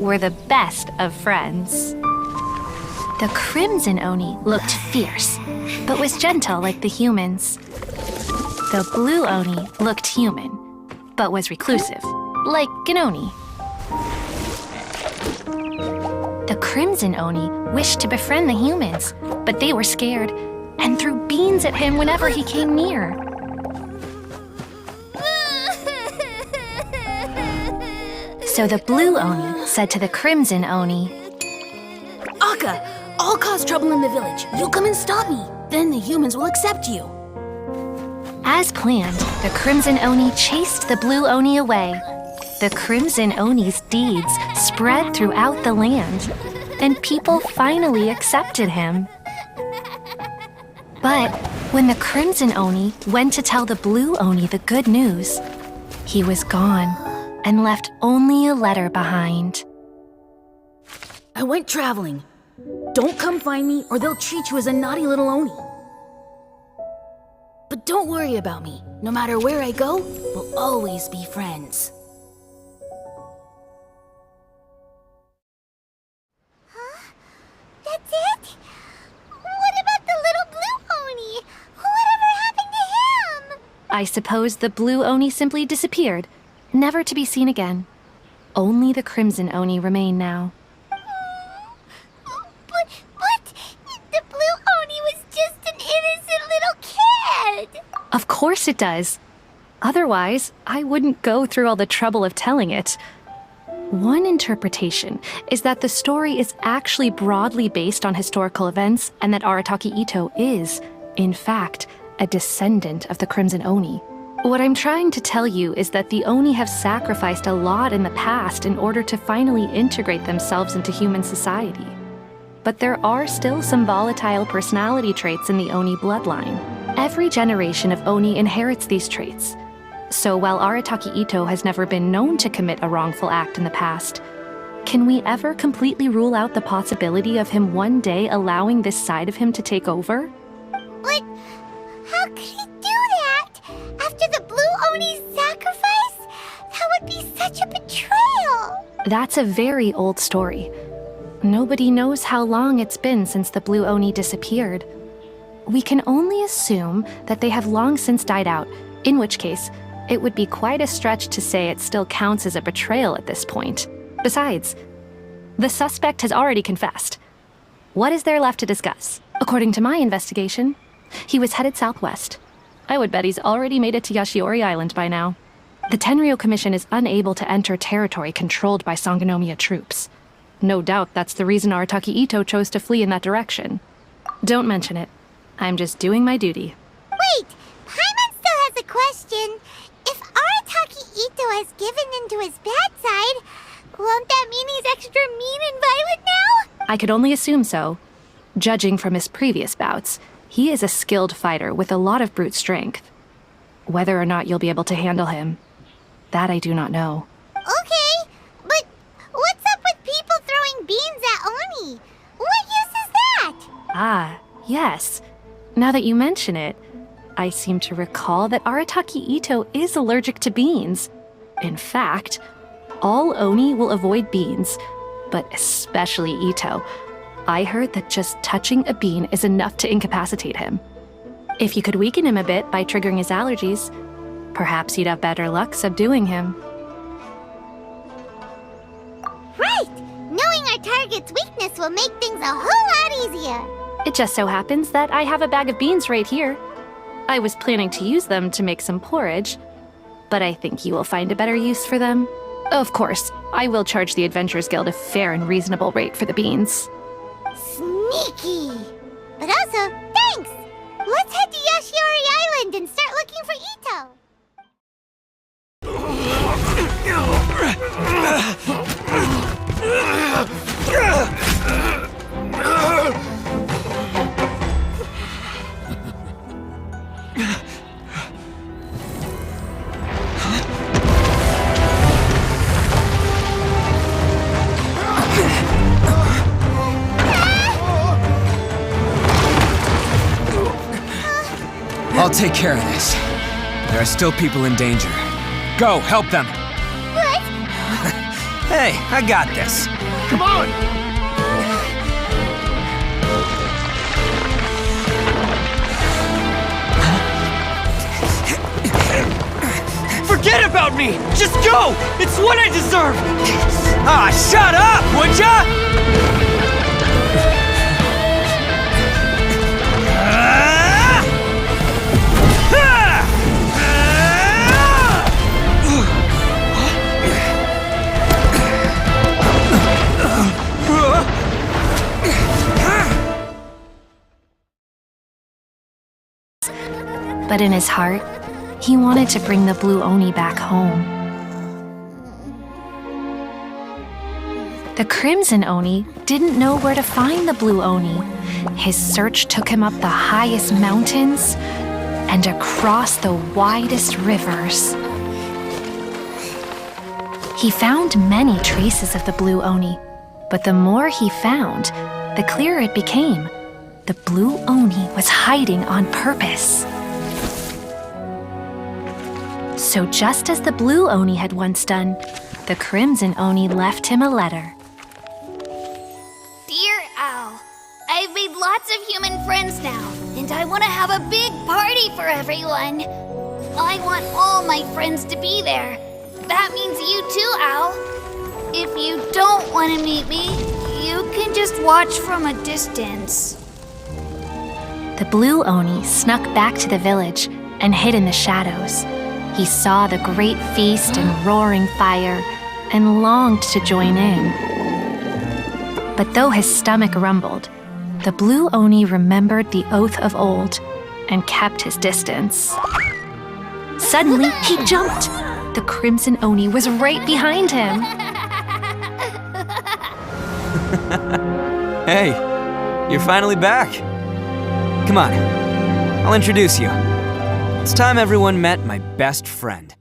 were the best of friends. The Crimson Oni looked fierce, but was gentle like the humans. The Blue Oni looked human, but was reclusive, like an Oni. The Crimson Oni wished to befriend the humans, but they were scared and threw beans at him whenever he came near. So the Blue Oni said to the Crimson Oni, Akka, I'll cause trouble in the village. You'll come and stop me. Then the humans will accept you. As planned, the Crimson Oni chased the Blue Oni away. The Crimson Oni's deeds spread throughout the land, and people finally accepted him. But when the Crimson Oni went to tell the Blue Oni the good news, he was gone and left only a letter behind. I went traveling. Don't come find me or they'll treat you as a naughty little Oni. But don't worry about me. No matter where I go, we'll always be friends. Huh? That's it? What about the little Blue Oni? Whatever happened to him? I suppose the Blue Oni simply disappeared, never to be seen again. Only the Crimson Oni remain now. But the Blue Oni was just an innocent little kid. Of course it does. Otherwise, I wouldn't go through all the trouble of telling it. One interpretation is that the story is actually broadly based on historical events and that Arataki Itto is, in fact, a descendant of the Crimson Oni. What I'm trying to tell you is that the Oni have sacrificed a lot in the past in order to finally integrate themselves into human society. But there are still some volatile personality traits in the Oni bloodline. Every generation of Oni inherits these traits. So while Arataki Itto has never been known to commit a wrongful act in the past, can we ever completely rule out the possibility of him one day allowing this side of him to take over? But how could he do that? After the Blue Oni's sacrifice? That would be such a betrayal. That's a very old story. Nobody knows how long it's been since the Blue Oni disappeared. We can only assume that they have long since died out, in which case, it would be quite a stretch to say it still counts as a betrayal at this point. Besides, the suspect has already confessed. What is there left to discuss? According to my investigation, he was headed southwest. I would bet he's already made it to Yashiori Island by now. The Tenryou Commission is unable to enter territory controlled by Sangonomiya troops. No doubt that's the reason Arataki Itto chose to flee in that direction. Don't mention it. I'm just doing my duty. Wait, Paimon still has a question. If Arataki Itto has given into his bad side, won't that mean he's extra mean and violent now? I could only assume so. Judging from his previous bouts, he is a skilled fighter with a lot of brute strength. Whether or not you'll be able to handle him, that I do not know. Okay, but what's up with people throwing beans at Oni? What use is that? Ah, yes. Now that you mention it, I seem to recall that Arataki Itto is allergic to beans. In fact, all Oni will avoid beans, but especially Itto. I heard that just touching a bean is enough to incapacitate him. If you could weaken him a bit by triggering his allergies, perhaps you'd have better luck subduing him. Right! Knowing our target's weakness will make things a whole lot easier. It just so happens that I have a bag of beans right here. I was planning to use them to make some porridge, but I think you will find a better use for them. Of course, I will charge the Adventurers Guild a fair and reasonable rate for the beans. Sneaky! But also, thanks! Let's head to Yashiori Island and start looking for Itto. I'll take care of this. There are still people in danger. Go, help them! What? Hey, I got this. Come on! Forget about me! Just go! It's what I deserve! Ah, shut up, would ya? But in his heart, he wanted to bring the blue Oni back home. The Crimson Oni didn't know where to find the blue Oni. His search took him up the highest mountains and across the widest rivers. He found many traces of the blue Oni, but the more he found, the clearer it became. The blue Oni was hiding on purpose. So just as the blue Oni had once done, the Crimson Oni left him a letter. Dear Owl, I've made lots of human friends now, and I want to have a big party for everyone. I want all my friends to be there. That means you too, Owl. If you don't want to meet me, you can just watch from a distance. The blue Oni snuck back to the village and hid in the shadows. He saw the great feast and roaring fire and longed to join in. But though his stomach rumbled, the blue Oni remembered the oath of old and kept his distance. Suddenly, he jumped. The Crimson Oni was right behind him. Hey, you're finally back. Come on, I'll introduce you. It's time everyone met my best friend.